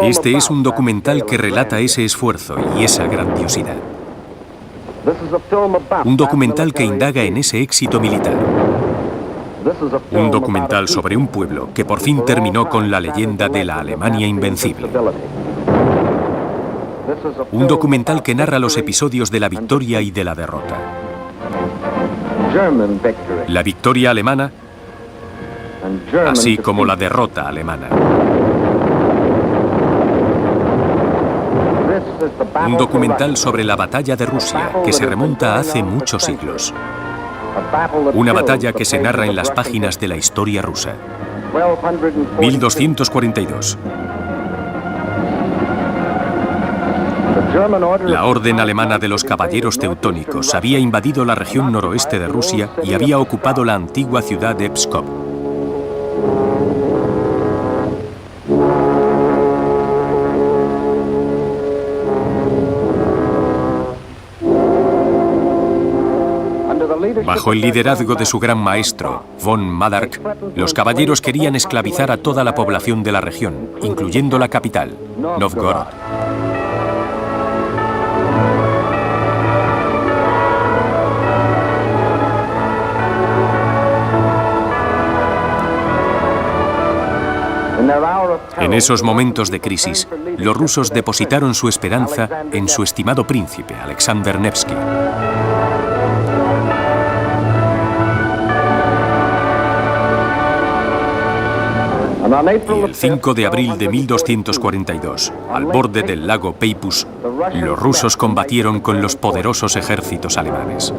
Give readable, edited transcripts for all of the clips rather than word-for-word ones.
Este es un documental que relata ese esfuerzo y esa grandiosidad. Un documental que indaga en ese éxito militar. Un documental sobre un pueblo que por fin terminó con la leyenda de la Alemania invencible. Un documental que narra los episodios de la victoria y de la derrota. La victoria alemana, así como la derrota alemana. Un documental sobre la batalla de Rusia que se remonta a hace muchos siglos. Una batalla que se narra en las páginas de la historia rusa. 1242. La orden alemana de los caballeros teutónicos había invadido la región noroeste de Rusia y había ocupado la antigua ciudad de Pskov. Bajo el liderazgo de su gran maestro, von Madark, los caballeros querían esclavizar a toda la población de la región, incluyendo la capital, Novgorod. En esos momentos de crisis, los rusos depositaron su esperanza en su estimado príncipe, Alexander Nevsky. Y el 5 de abril de 1242, al borde del lago Peipus, los rusos combatieron con los poderosos ejércitos alemanes.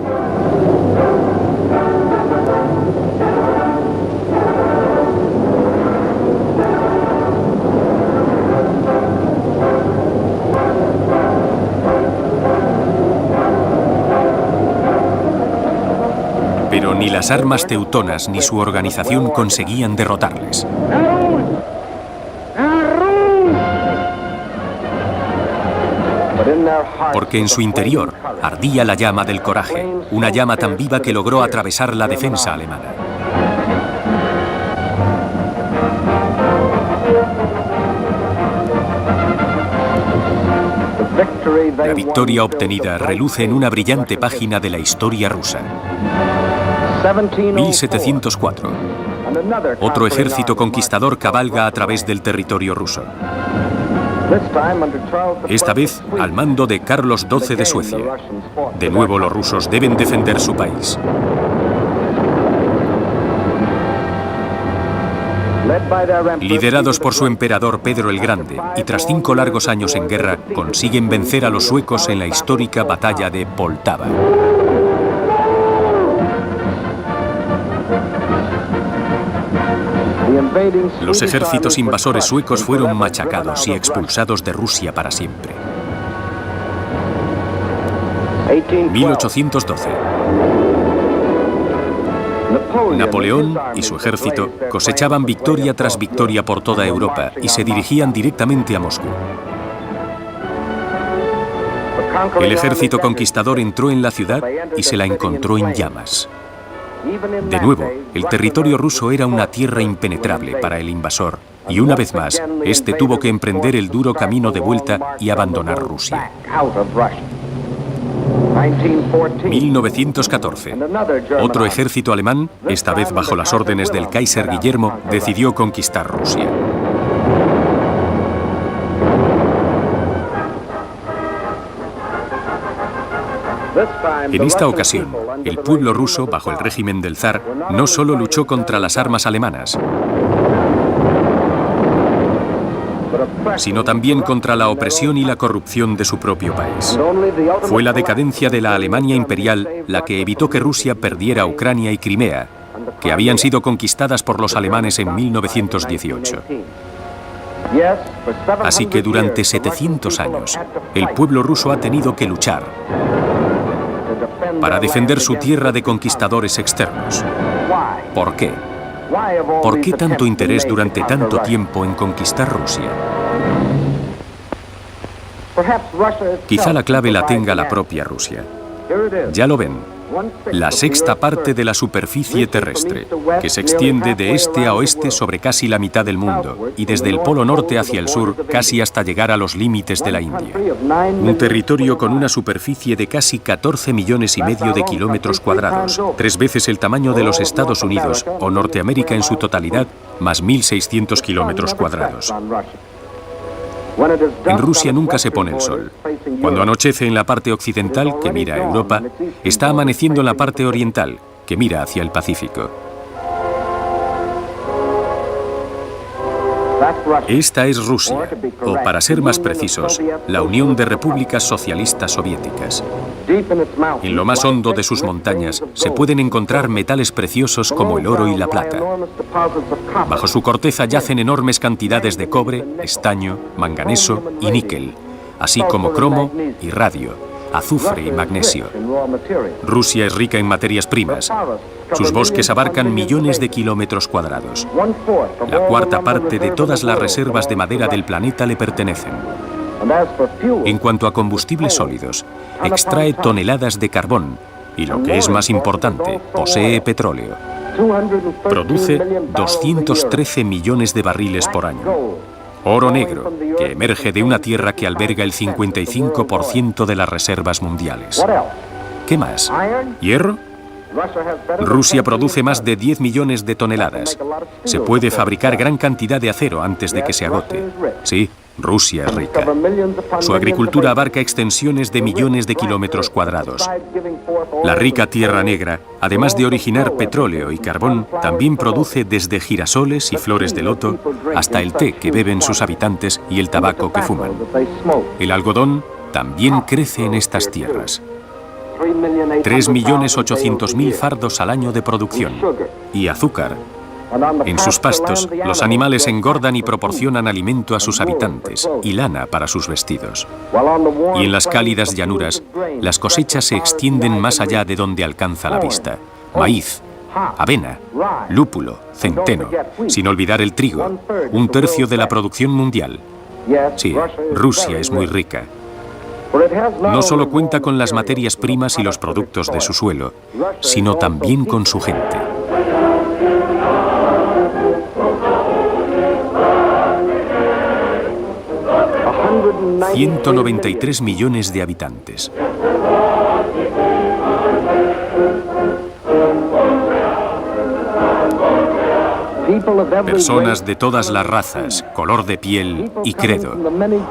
Pero ni las armas teutonas ni su organización conseguían derrotarles. Porque en su interior ardía la llama del coraje, una llama tan viva que logró atravesar la defensa alemana. La victoria obtenida reluce en una brillante página de la historia rusa. 1704. Otro ejército conquistador cabalga a través del territorio ruso. Esta vez al mando de Carlos XII de Suecia. De nuevo los rusos deben defender su país. Liderados por su emperador Pedro el Grande y tras 5 largos años en guerra, consiguen vencer a los suecos en la histórica batalla de Poltava. Los ejércitos invasores suecos fueron machacados y expulsados de Rusia para siempre. 1812. Napoleón y su ejército cosechaban victoria tras victoria por toda Europa y se dirigían directamente a Moscú. El ejército conquistador entró en la ciudad y se la encontró en llamas. De nuevo, el territorio ruso era una tierra impenetrable para el invasor, y una vez más, este tuvo que emprender el duro camino de vuelta y abandonar Rusia. 1914. Otro ejército alemán, esta vez bajo las órdenes del Kaiser Guillermo, decidió conquistar Rusia. En esta ocasión, el pueblo ruso, bajo el régimen del zar, no solo luchó contra las armas alemanas, sino también contra la opresión y la corrupción de su propio país. Fue la decadencia de la Alemania imperial la que evitó que Rusia perdiera Ucrania y Crimea, que habían sido conquistadas por los alemanes en 1918. Así que durante 700 años, el pueblo ruso ha tenido que luchar para defender su tierra de conquistadores externos. ¿Por qué? ¿Por qué tanto interés durante tanto tiempo en conquistar Rusia? Quizá la clave la tenga la propia Rusia. Ya lo ven, la sexta parte de la superficie terrestre, que se extiende de este a oeste sobre casi la mitad del mundo y desde el polo norte hacia el sur casi hasta llegar a los límites de la India. Un territorio con una superficie de casi 14 millones y medio de kilómetros cuadrados, 3 veces el tamaño de los Estados Unidos o Norteamérica en su totalidad, más 1.600 kilómetros cuadrados. En Rusia nunca se pone el sol. Cuando anochece en la parte occidental, que mira a Europa, está amaneciendo en la parte oriental, que mira hacia el Pacífico. Esta es Rusia, o para ser más precisos, la Unión de Repúblicas Socialistas Soviéticas. En lo más hondo de sus montañas se pueden encontrar metales preciosos como el oro y la plata. Bajo su corteza yacen enormes cantidades de cobre, estaño, manganeso y níquel, así como cromo y radio, azufre y magnesio. Rusia es rica en materias primas. Sus bosques abarcan millones de kilómetros cuadrados. La cuarta parte de todas las reservas de madera del planeta le pertenecen. En cuanto a combustibles sólidos, extrae toneladas de carbón y, lo que es más importante, posee petróleo. Produce 213 millones de barriles por año. Oro negro, que emerge de una tierra que alberga el 55% de las reservas mundiales. ¿Qué más? ¿Hierro? Rusia produce más de 10 millones de toneladas. Se puede fabricar gran cantidad de acero antes de que se agote. Sí, Rusia es rica. Su agricultura abarca extensiones de millones de kilómetros cuadrados. La rica Tierra Negra, además de originar petróleo y carbón, también produce desde girasoles y flores de loto hasta el té que beben sus habitantes y el tabaco que fuman. El algodón también crece en estas tierras. 3.800.000 fardos al año de producción. Y azúcar. En sus pastos, los animales engordan y proporcionan alimento a sus habitantes y lana para sus vestidos. Y en las cálidas llanuras, las cosechas se extienden más allá de donde alcanza la vista. Maíz, avena, lúpulo, centeno, sin olvidar el trigo, 1/3 de la producción mundial. Sí, Rusia es muy rica. No solo cuenta con las materias primas y los productos de su suelo, sino también con su gente. 193 millones de habitantes. Personas de todas las razas, color de piel y credo.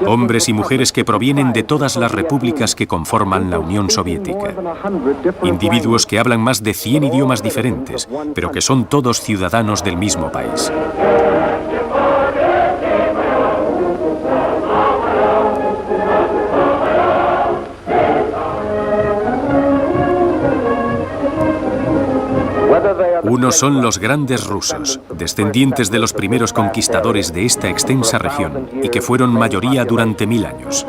Hombres y mujeres que provienen de todas las repúblicas que conforman la Unión Soviética. Individuos que hablan más de 100 idiomas diferentes, pero que son todos ciudadanos del mismo país. Unos son los grandes rusos, descendientes de los primeros conquistadores de esta extensa región y que fueron mayoría durante 1000 años.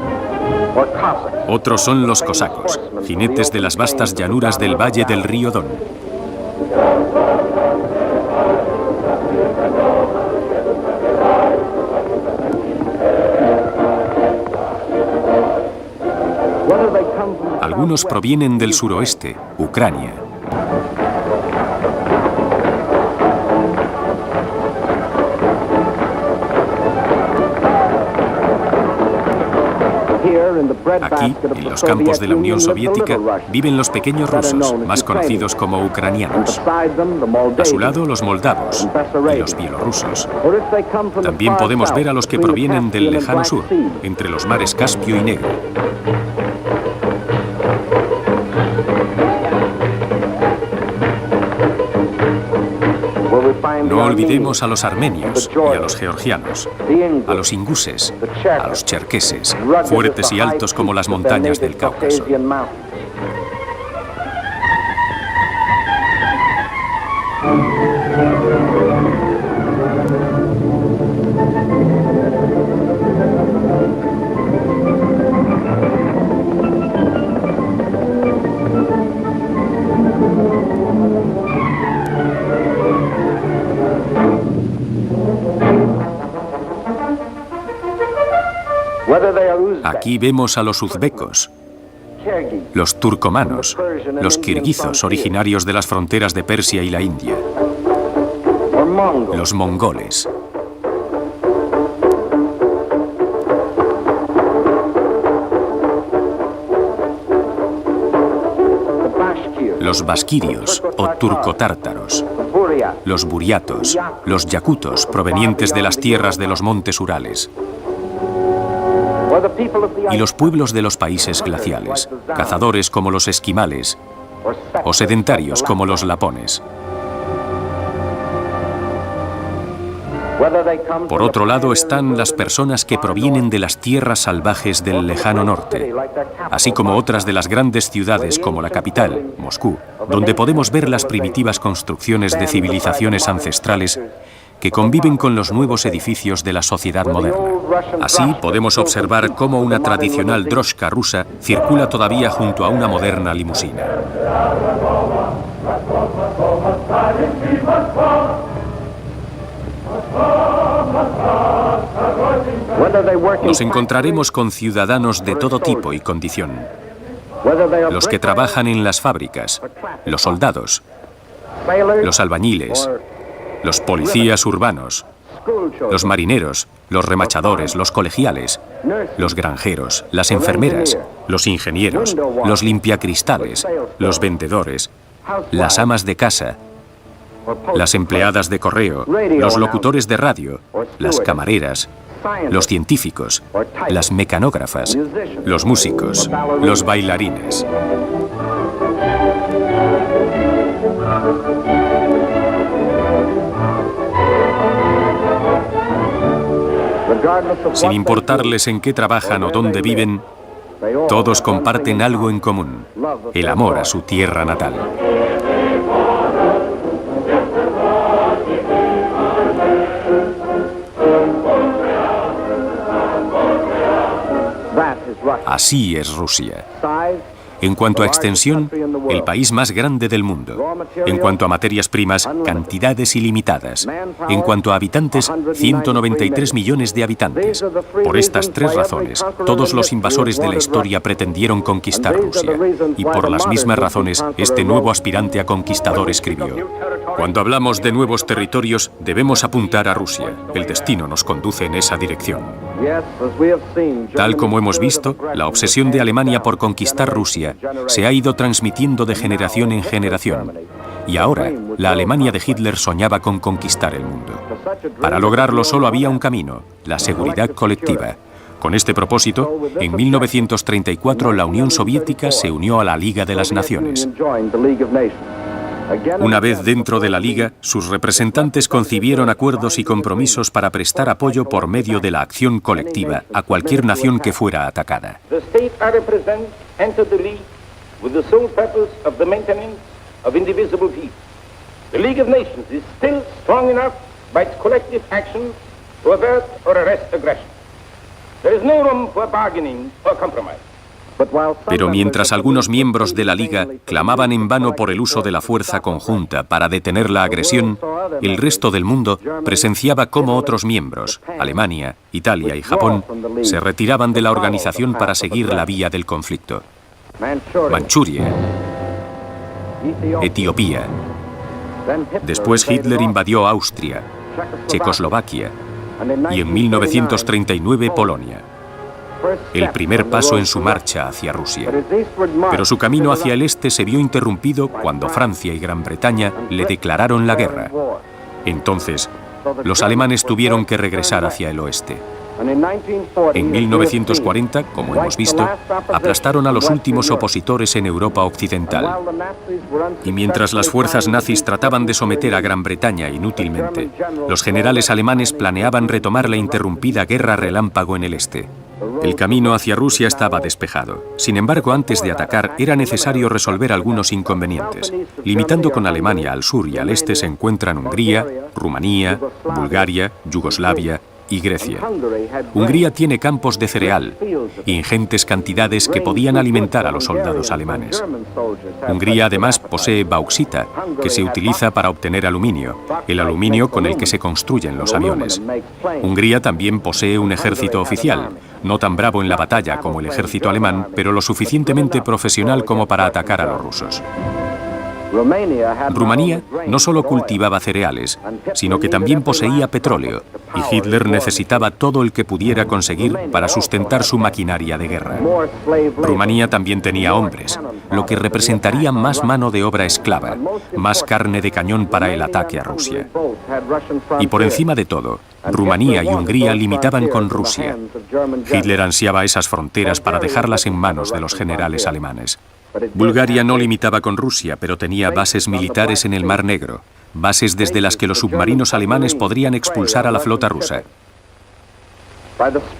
Otros son los cosacos, jinetes de las vastas llanuras del valle del río Don. Algunos provienen del suroeste, Ucrania. Aquí, en los campos de la Unión Soviética, viven los pequeños rusos, más conocidos como ucranianos. A su lado, los moldavos y los bielorrusos. También podemos ver a los que provienen del lejano sur, entre los mares Caspio y Negro. No olvidemos a los armenios y a los georgianos, a los inguses, a los cherkeses, fuertes y altos como las montañas del Cáucaso. Aquí vemos a los uzbecos, los turcomanos, los kirguizos originarios de las fronteras de Persia y la India, los mongoles, los basquirios o turcotártaros, los buriatos, los yakutos provenientes de las tierras de los montes Urales, y los pueblos de los países glaciales, cazadores como los esquimales o sedentarios como los lapones. Por otro lado están las personas que provienen de las tierras salvajes del lejano norte, así como otras de las grandes ciudades como la capital, Moscú, donde podemos ver las primitivas construcciones de civilizaciones ancestrales que conviven con los nuevos edificios de la sociedad moderna. Así podemos observar cómo una tradicional droshka rusa circula todavía junto a una moderna limusina. Nos encontraremos con ciudadanos de todo tipo y condición. Los que trabajan en las fábricas, los soldados, los albañiles, los policías urbanos, los marineros, los remachadores, los colegiales, los granjeros, las enfermeras, los ingenieros, los limpiacristales, los vendedores, las amas de casa, las empleadas de correo, los locutores de radio, las camareras, los científicos, las mecanógrafas, los músicos, los bailarines. Sin importarles en qué trabajan o dónde viven, todos comparten algo en común: el amor a su tierra natal. Así es Rusia. En cuanto a extensión, el país más grande del mundo. En cuanto a materias primas, cantidades ilimitadas. En cuanto a habitantes, 193 millones de habitantes. Por estas tres razones, todos los invasores de la historia pretendieron conquistar Rusia. Y por las mismas razones, este nuevo aspirante a conquistador escribió: cuando hablamos de nuevos territorios, debemos apuntar a Rusia. El destino nos conduce en esa dirección. Tal como hemos visto, la obsesión de Alemania por conquistar Rusia se ha ido transmitiendo de generación en generación. Y ahora, la Alemania de Hitler soñaba con conquistar el mundo. Para lograrlo solo había un camino: la seguridad colectiva. Con este propósito, en 1934 la Unión Soviética se unió a la Liga de las Naciones. Una vez dentro de la Liga, sus representantes concibieron acuerdos y compromisos para prestar apoyo por medio de la acción colectiva a cualquier nación que fuera atacada. Pero mientras algunos miembros de la Liga clamaban en vano por el uso de la fuerza conjunta para detener la agresión, el resto del mundo presenciaba cómo otros miembros, Alemania, Italia y Japón, se retiraban de la organización para seguir la vía del conflicto. Manchuria, Etiopía. Después Hitler invadió Austria, Checoslovaquia y en 1939 Polonia. El primer paso en su marcha hacia Rusia. Pero su camino hacia el este se vio interrumpido cuando Francia y Gran Bretaña le declararon la guerra. Entonces, los alemanes tuvieron que regresar hacia el oeste. En 1940, como hemos visto, aplastaron a los últimos opositores en Europa occidental. Y mientras las fuerzas nazis trataban de someter a Gran Bretaña inútilmente, los generales alemanes planeaban retomar la interrumpida guerra relámpago en el este. El camino hacia Rusia estaba despejado. Sin embargo, antes de atacar, era necesario resolver algunos inconvenientes. Limitando con Alemania al sur y al este se encuentran Hungría, Rumanía, Bulgaria, Yugoslavia y Grecia. Hungría tiene campos de cereal, ingentes cantidades que podían alimentar a los soldados alemanes. Hungría además posee bauxita, que se utiliza para obtener aluminio, el aluminio con el que se construyen los aviones. Hungría también posee un ejército oficial, no tan bravo en la batalla como el ejército alemán, pero lo suficientemente profesional como para atacar a los rusos. Rumanía no solo cultivaba cereales, sino que también poseía petróleo, y Hitler necesitaba todo el que pudiera conseguir para sustentar su maquinaria de guerra. Rumanía también tenía hombres, lo que representaría más mano de obra esclava, más carne de cañón para el ataque a Rusia. Y por encima de todo, Rumanía y Hungría limitaban con Rusia. Hitler ansiaba esas fronteras para dejarlas en manos de los generales alemanes. Bulgaria no limitaba con Rusia, pero tenía bases militares en el Mar Negro, bases desde las que los submarinos alemanes podrían expulsar a la flota rusa.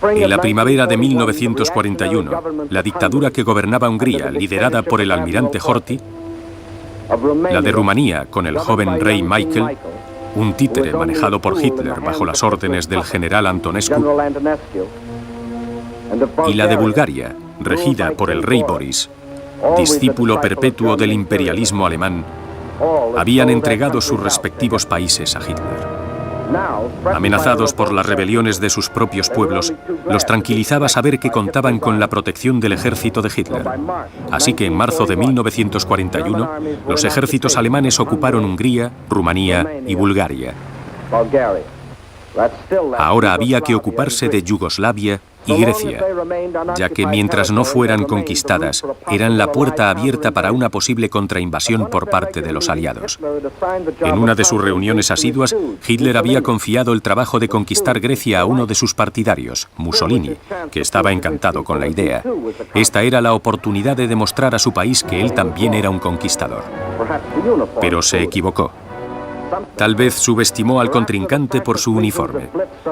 En la primavera de 1941, la dictadura que gobernaba Hungría, liderada por el almirante Horthy, la de Rumanía, con el joven rey Michael, un títere manejado por Hitler bajo las órdenes del general Antonescu, y la de Bulgaria, regida por el rey Boris, discípulo perpetuo del imperialismo alemán, habían entregado sus respectivos países a Hitler. Amenazados por las rebeliones de sus propios pueblos, los tranquilizaba saber que contaban con la protección del ejército de Hitler. Así que en marzo de 1941, los ejércitos alemanes ocuparon Hungría, Rumanía y Bulgaria. Ahora había que ocuparse de Yugoslavia y Grecia, ya que mientras no fueran conquistadas, eran la puerta abierta para una posible contrainvasión por parte de los aliados. En una de sus reuniones asiduas, Hitler había confiado el trabajo de conquistar Grecia a uno de sus partidarios, Mussolini, que estaba encantado con la idea. Esta era la oportunidad de demostrar a su país que él también era un conquistador. Pero se equivocó. Tal vez subestimó al contrincante por su uniforme.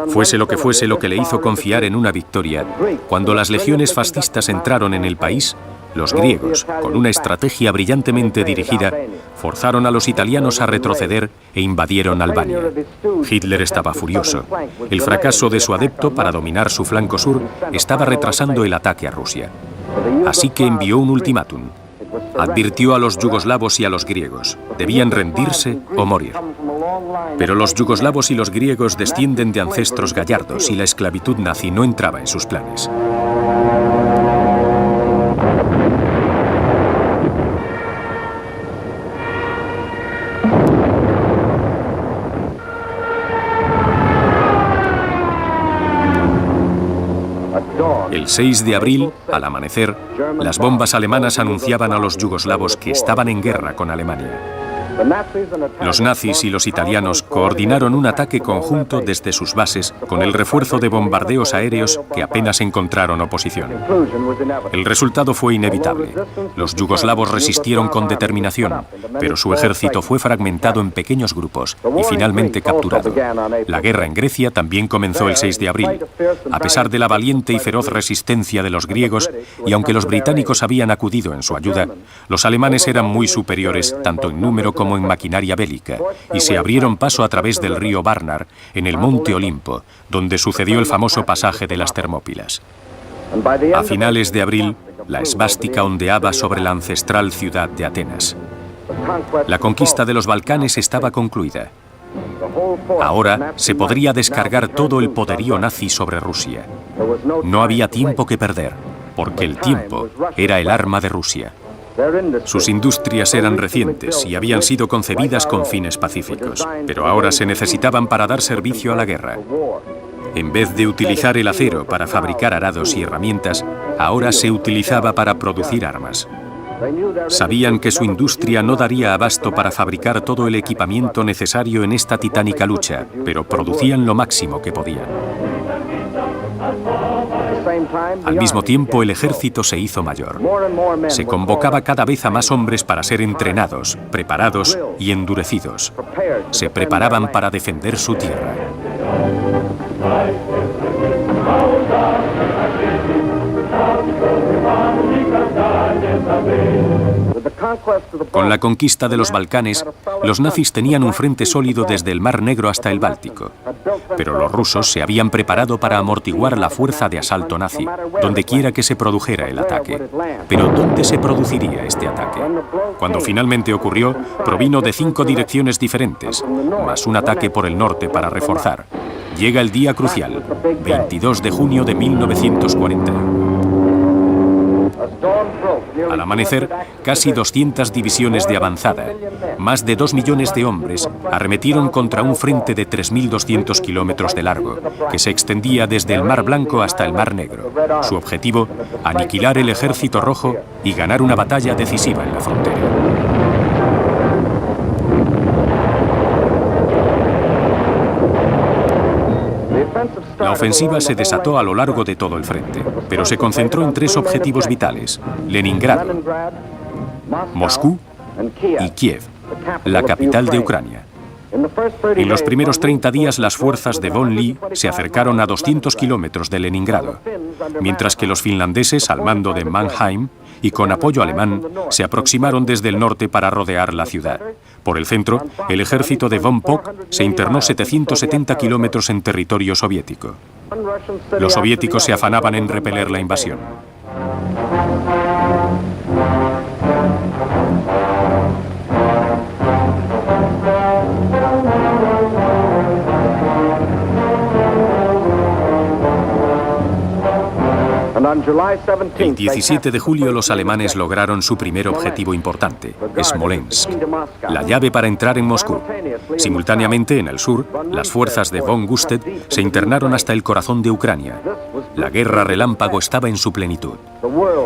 Fuese lo que le hizo confiar en una victoria, cuando las legiones fascistas entraron en el país, los griegos, con una estrategia brillantemente dirigida, forzaron a los italianos a retroceder e invadieron Albania. Hitler estaba furioso. El fracaso de su adepto para dominar su flanco sur estaba retrasando el ataque a Rusia. Así que envió un ultimátum. Advirtió a los yugoslavos y a los griegos: debían rendirse o morir. Pero los yugoslavos y los griegos descienden de ancestros gallardos y la esclavitud nazi no entraba en sus planes. El 6 de abril, al amanecer, las bombas alemanas anunciaban a los yugoslavos que estaban en guerra con Alemania. Los nazis y los italianos coordinaron un ataque conjunto desde sus bases con el refuerzo de bombardeos aéreos que apenas encontraron oposición. El resultado fue inevitable. Los yugoslavos resistieron con determinación, pero su ejército fue fragmentado en pequeños grupos y finalmente capturado. La guerra en Grecia también comenzó el 6 de abril. A pesar de la valiente y feroz resistencia de los griegos, y aunque los británicos habían acudido en su ayuda, los alemanes eran muy superiores tanto en número como en maquinaria bélica, y se abrieron paso a través del río Varnar, en el monte Olimpo, donde sucedió el famoso pasaje de las Termópilas. A finales de abril, la esvástica ondeaba sobre la ancestral ciudad de Atenas. La conquista de los Balcanes estaba concluida. Ahora se podría descargar todo el poderío nazi sobre Rusia. No había tiempo que perder, porque el tiempo era el arma de Rusia. Sus industrias eran recientes y habían sido concebidas con fines pacíficos, pero ahora se necesitaban para dar servicio a la guerra. En vez de utilizar el acero para fabricar arados y herramientas, ahora se utilizaba para producir armas. Sabían que su industria no daría abasto para fabricar todo el equipamiento necesario en esta titánica lucha, pero producían lo máximo que podían. Al mismo tiempo, el ejército se hizo mayor. Se convocaba cada vez a más hombres para ser entrenados, preparados y endurecidos. Se preparaban para defender su tierra. Con la conquista de los Balcanes, los nazis tenían un frente sólido desde el Mar Negro hasta el Báltico. Pero los rusos se habían preparado para amortiguar la fuerza de asalto nazi, donde quiera que se produjera el ataque. Pero ¿dónde se produciría este ataque? Cuando finalmente ocurrió, provino de 5 direcciones diferentes, más un ataque por el norte para reforzar. Llega el día crucial, 22 de junio de 1941. Al amanecer, casi 200 divisiones de avanzada, más de 2 millones de hombres, arremetieron contra un frente de 3.200 kilómetros de largo, que se extendía desde el Mar Blanco hasta el Mar Negro. Su objetivo, aniquilar el ejército rojo y ganar una batalla decisiva en la frontera. La ofensiva se desató a lo largo de todo el frente, pero se concentró en 3 objetivos vitales: Leningrado, Moscú y Kiev, la capital de Ucrania. En los primeros 30 días las fuerzas de von Lee se acercaron a 200 kilómetros de Leningrado, mientras que los finlandeses, al mando de Mannheim y con apoyo alemán, se aproximaron desde el norte para rodear la ciudad. Por el centro, el ejército de von Pock se internó 770 kilómetros en territorio soviético. Los soviéticos se afanaban en repeler la invasión. El 17 de julio los alemanes lograron su primer objetivo importante, Smolensk, la llave para entrar en Moscú. Simultáneamente, en el sur, las fuerzas de von Gusted se internaron hasta el corazón de Ucrania. La guerra relámpago estaba en su plenitud.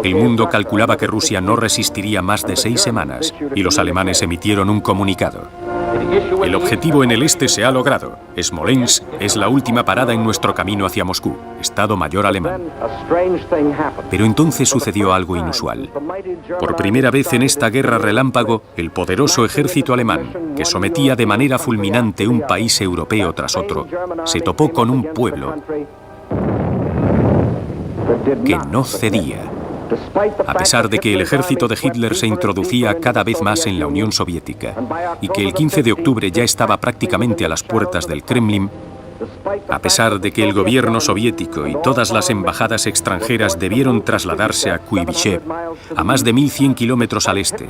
El mundo calculaba que Rusia no resistiría más de 6 semanas y los alemanes emitieron un comunicado. El objetivo en el este se ha logrado. Smolensk es la última parada en nuestro camino hacia Moscú, Estado Mayor alemán. Pero entonces sucedió algo inusual. Por primera vez en esta guerra relámpago, el poderoso ejército alemán, que sometía de manera fulminante un país europeo tras otro, se topó con un pueblo que no cedía. A pesar de que el ejército de Hitler se introducía cada vez más en la Unión Soviética y que el 15 de octubre ya estaba prácticamente a las puertas del Kremlin, a pesar de que el gobierno soviético y todas las embajadas extranjeras debieron trasladarse a Kuibychev, a más de 1.100 kilómetros al este,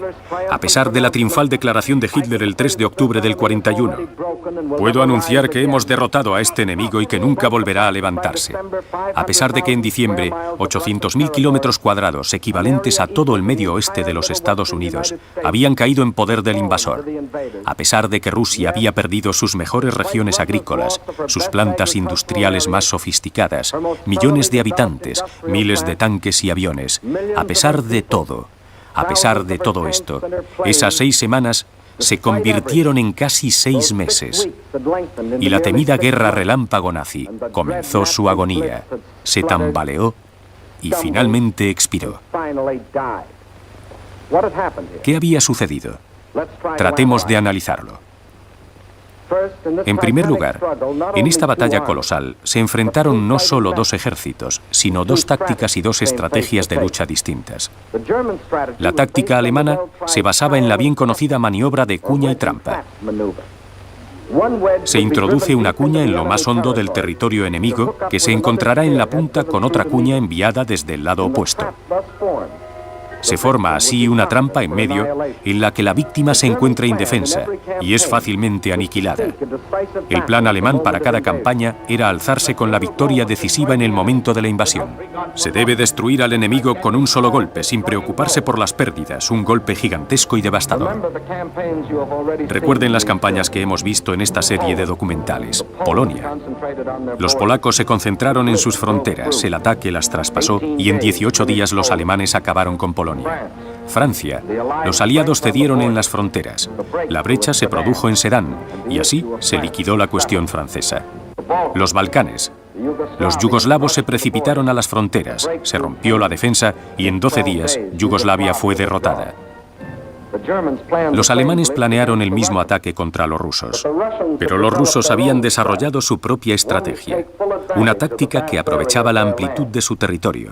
a pesar de la triunfal declaración de Hitler el 3 de octubre del 41, puedo anunciar que hemos derrotado a este enemigo y que nunca volverá a levantarse. A pesar de que en diciembre 800.000 kilómetros cuadrados, equivalentes a todo el medio oeste de los Estados Unidos, habían caído en poder del invasor. A pesar de que Rusia había perdido sus mejores regiones agrícolas, sus plantas industriales más sofisticadas, millones de habitantes, miles de tanques y aviones. A pesar de todo esto, esas 6 semanas se convirtieron en casi 6 meses. Y la temida guerra relámpago nazi comenzó su agonía, se tambaleó y finalmente expiró. ¿Qué había sucedido? Tratemos de analizarlo. En primer lugar, en esta batalla colosal se enfrentaron no solo 2 ejércitos, sino 2 tácticas y 2 estrategias de lucha distintas. La táctica alemana se basaba en la bien conocida maniobra de cuña y trampa. Se introduce una cuña en lo más hondo del territorio enemigo que se encontrará en la punta con otra cuña enviada desde el lado opuesto. Se forma así una trampa en medio en la que la víctima se encuentra indefensa y es fácilmente aniquilada. El plan alemán para cada campaña era alzarse con la victoria decisiva en el momento de la invasión. Se debe destruir al enemigo con un solo golpe, sin preocuparse por las pérdidas, un golpe gigantesco y devastador. Recuerden las campañas que hemos visto en esta serie de documentales. Polonia. Los polacos se concentraron en sus fronteras, el ataque las traspasó y en 18 días los alemanes acabaron con Polonia. Francia. Los aliados cedieron en las fronteras. La brecha se produjo en Sedán y así se liquidó la cuestión francesa. Los Balcanes. Los yugoslavos se precipitaron a las fronteras, se rompió la defensa y en 12 días Yugoslavia fue derrotada. Los alemanes planearon el mismo ataque contra los rusos, pero los rusos habían desarrollado su propia estrategia, una táctica que aprovechaba la amplitud de su territorio.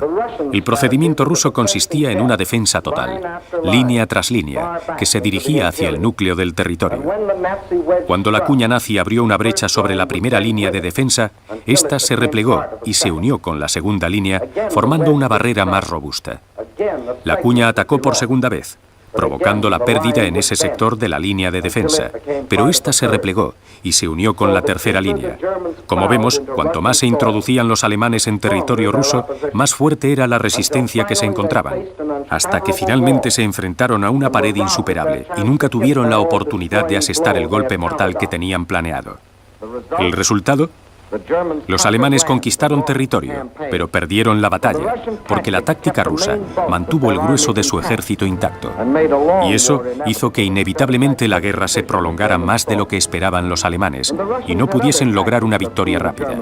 El procedimiento ruso consistía en una defensa total, línea tras línea, que se dirigía hacia el núcleo del territorio. Cuando la cuña nazi abrió una brecha sobre la primera línea de defensa, ésta se replegó y se unió con la segunda línea, formando una barrera más robusta. La cuña atacó por segunda vez, provocando la pérdida en ese sector de la línea de defensa, pero ésta se replegó y se unió con la tercera línea. Como vemos, cuanto más se introducían los alemanes en territorio ruso, más fuerte era la resistencia que se encontraban, hasta que finalmente se enfrentaron a una pared insuperable y nunca tuvieron la oportunidad de asestar el golpe mortal que tenían planeado. El resultado: los alemanes conquistaron territorio, pero perdieron la batalla, porque la táctica rusa mantuvo el grueso de su ejército intacto. Y eso hizo que inevitablemente la guerra se prolongara más de lo que esperaban los alemanes, y no pudiesen lograr una victoria rápida.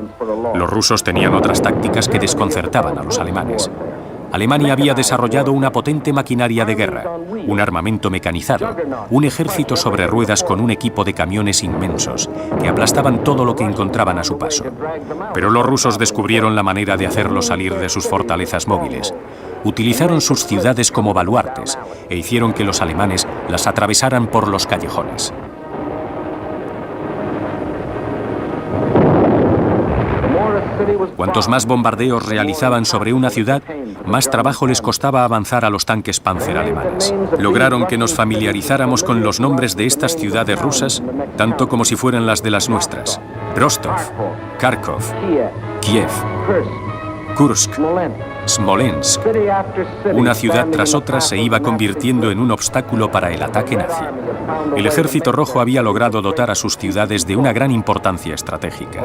Los rusos tenían otras tácticas que desconcertaban a los alemanes. Alemania había desarrollado una potente maquinaria de guerra, un armamento mecanizado, un ejército sobre ruedas con un equipo de camiones inmensos que aplastaban todo lo que encontraban a su paso. Pero los rusos descubrieron la manera de hacerlos salir de sus fortalezas móviles. Utilizaron sus ciudades como baluartes e hicieron que los alemanes las atravesaran por los callejones. Cuantos más bombardeos realizaban sobre una ciudad, más trabajo les costaba avanzar a los tanques Panzer alemanes. Lograron que nos familiarizáramos con los nombres de estas ciudades rusas, tanto como si fueran las de las nuestras: Rostov, Kharkov, Kiev, Kursk, Smolensk. Una ciudad tras otra se iba convirtiendo en un obstáculo para el ataque nazi. El Ejército Rojo había logrado dotar a sus ciudades de una gran importancia estratégica.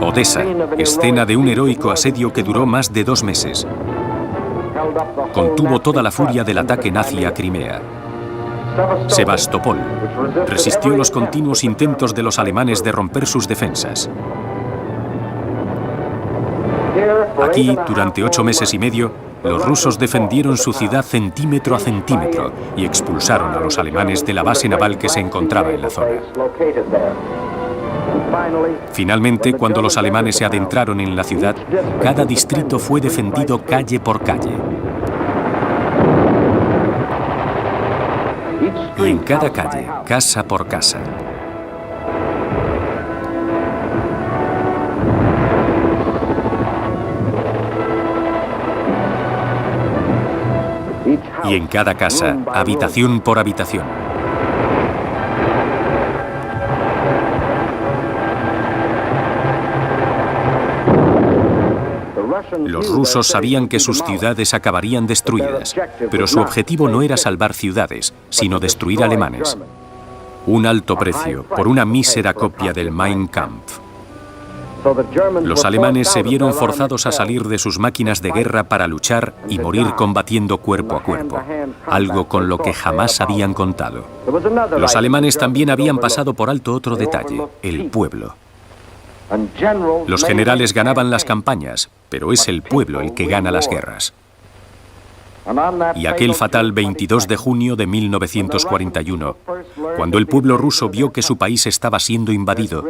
Odessa, escena de un heroico asedio que duró más de 2 meses. Contuvo toda la furia del ataque nazi a Crimea. Sebastopol resistió los continuos intentos de los alemanes de romper sus defensas. Aquí, durante 8 meses y medio, los rusos defendieron su ciudad centímetro a centímetro y expulsaron a los alemanes de la base naval que se encontraba en la zona. Finalmente, cuando los alemanes se adentraron en la ciudad, cada distrito fue defendido calle por calle. Y en cada calle, casa por casa. Y en cada casa, habitación por habitación. Los rusos sabían que sus ciudades acabarían destruidas, pero su objetivo no era salvar ciudades, sino destruir alemanes. Un alto precio por una mísera copia del Mein Kampf. Los alemanes se vieron forzados a salir de sus máquinas de guerra para luchar y morir combatiendo cuerpo a cuerpo, algo con lo que jamás habían contado. Los alemanes también habían pasado por alto otro detalle: el pueblo. Los generales ganaban las campañas, pero es el pueblo el que gana las guerras. Y aquel fatal 22 de junio de 1941, cuando el pueblo ruso vio que su país estaba siendo invadido,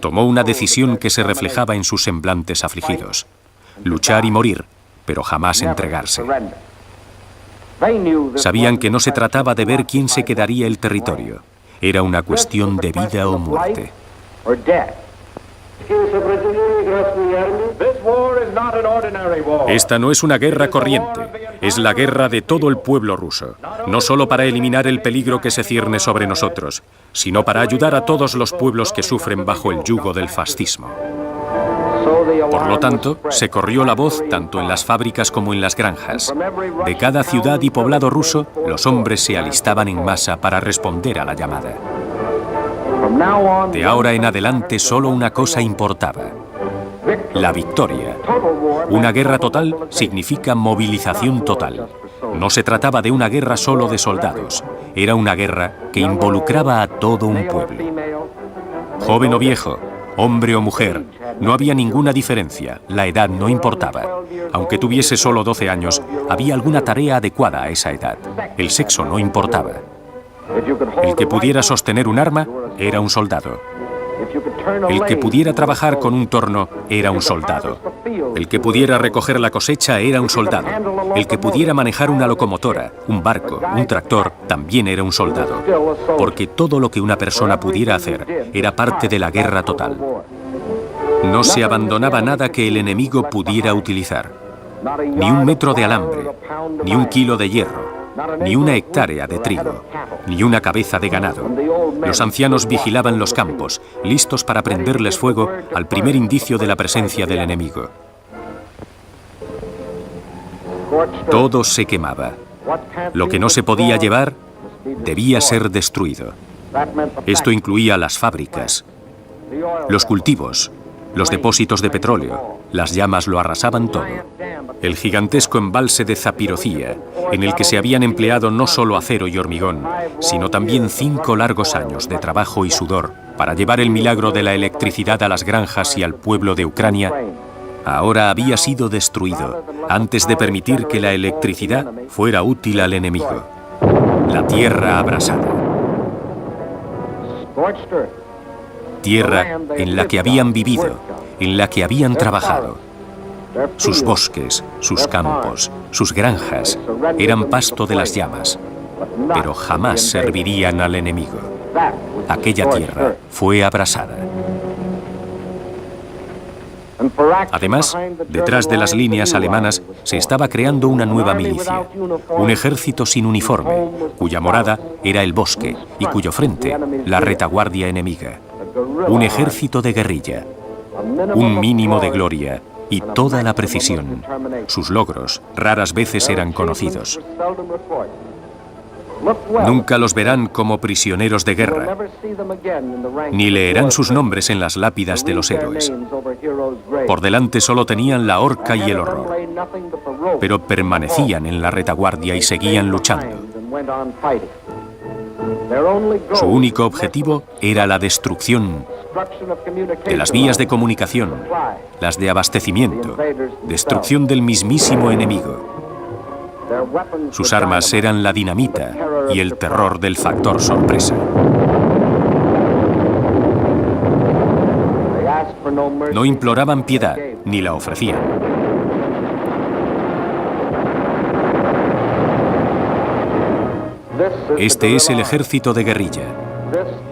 tomó una decisión que se reflejaba en sus semblantes afligidos: luchar y morir, pero jamás entregarse. Sabían que no se trataba de ver quién se quedaría el territorio, era una cuestión de vida o muerte. Esta no es una guerra corriente, es la guerra de todo el pueblo ruso, no solo para eliminar el peligro que se cierne sobre nosotros, sino para ayudar a todos los pueblos que sufren bajo el yugo del fascismo. Por lo tanto, se corrió la voz tanto en las fábricas como en las granjas. De cada ciudad y poblado ruso, los hombres se alistaban en masa para responder a la llamada. De ahora en adelante solo una cosa importaba: la victoria. Una guerra total significa movilización total. No se trataba de una guerra solo de soldados, era una guerra que involucraba a todo un pueblo. Joven o viejo, hombre o mujer, no había ninguna diferencia, la edad no importaba. Aunque tuviese solo 12 años, había alguna tarea adecuada a esa edad. El sexo no importaba. El que pudiera sostener un arma era un soldado. El que pudiera trabajar con un torno era un soldado. El que pudiera recoger la cosecha era un soldado. El que pudiera manejar una locomotora, un barco, un tractor, también era un soldado. Porque todo lo que una persona pudiera hacer era parte de la guerra total. No se abandonaba nada que el enemigo pudiera utilizar. Ni un metro de alambre, ni un kilo de hierro, ni una hectárea de trigo, ni una cabeza de ganado. Los ancianos vigilaban los campos, listos para prenderles fuego al primer indicio de la presencia del enemigo. Todo se quemaba. Lo que no se podía llevar debía ser destruido. Esto incluía las fábricas, los cultivos, los depósitos de petróleo. Las llamas lo arrasaban todo. El gigantesco embalse de Zapirocía, en el que se habían empleado no solo acero y hormigón, sino también 5 largos años de trabajo y sudor para llevar el milagro de la electricidad a las granjas y al pueblo de Ucrania, ahora había sido destruido antes de permitir que la electricidad fuera útil al enemigo. La tierra abrasada. Tierra en la que habían vivido, en la que habían trabajado. Sus bosques, sus campos, sus granjas eran pasto de las llamas, pero jamás servirían al enemigo. Aquella tierra fue abrasada. Además, detrás de las líneas alemanas se estaba creando una nueva milicia, un ejército sin uniforme, cuya morada era el bosque y cuyo frente la retaguardia enemiga. Un ejército de guerrilla, un mínimo de gloria y toda la precisión. Sus logros raras veces eran conocidos. Nunca los verán como prisioneros de guerra, ni leerán sus nombres en las lápidas de los héroes. Por delante solo tenían la horca y el horror, pero permanecían en la retaguardia y seguían luchando. Su único objetivo era la destrucción de las vías de comunicación, las de abastecimiento, destrucción del mismísimo enemigo. Sus armas eran la dinamita y el terror del factor sorpresa. No imploraban piedad, ni la ofrecían. Este es el ejército de guerrilla.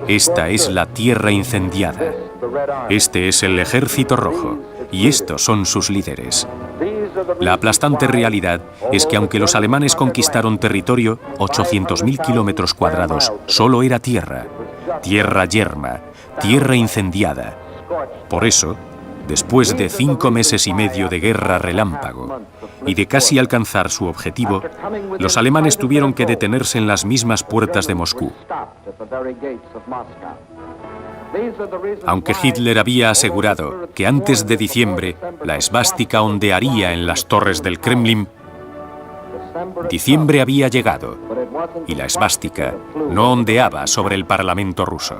Esta es la tierra incendiada. Este es el ejército rojo, y estos son sus líderes. La aplastante realidad es que aunque los alemanes conquistaron territorio, 800.000 kilómetros cuadrados, solo era tierra. Tierra yerma, tierra incendiada. Por eso, después de 5 meses y medio de guerra relámpago y de casi alcanzar su objetivo, los alemanes tuvieron que detenerse en las mismas puertas de Moscú. Aunque Hitler había asegurado que antes de diciembre la esvástica ondearía en las torres del Kremlin, diciembre había llegado y la esvástica no ondeaba sobre el Parlamento ruso.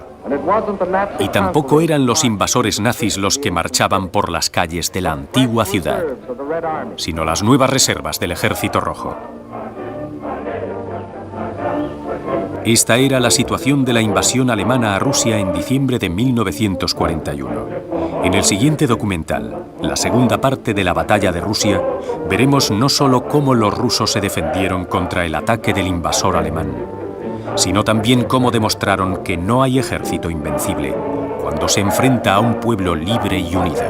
Y tampoco eran los invasores nazis los que marchaban por las calles de la antigua ciudad, sino las nuevas reservas del Ejército Rojo. Esta era la situación de la invasión alemana a Rusia en diciembre de 1941. En el siguiente documental, la segunda parte de la batalla de Rusia, veremos no solo cómo los rusos se defendieron contra el ataque del invasor alemán, sino también cómo demostraron que no hay ejército invencible cuando se enfrenta a un pueblo libre y unido.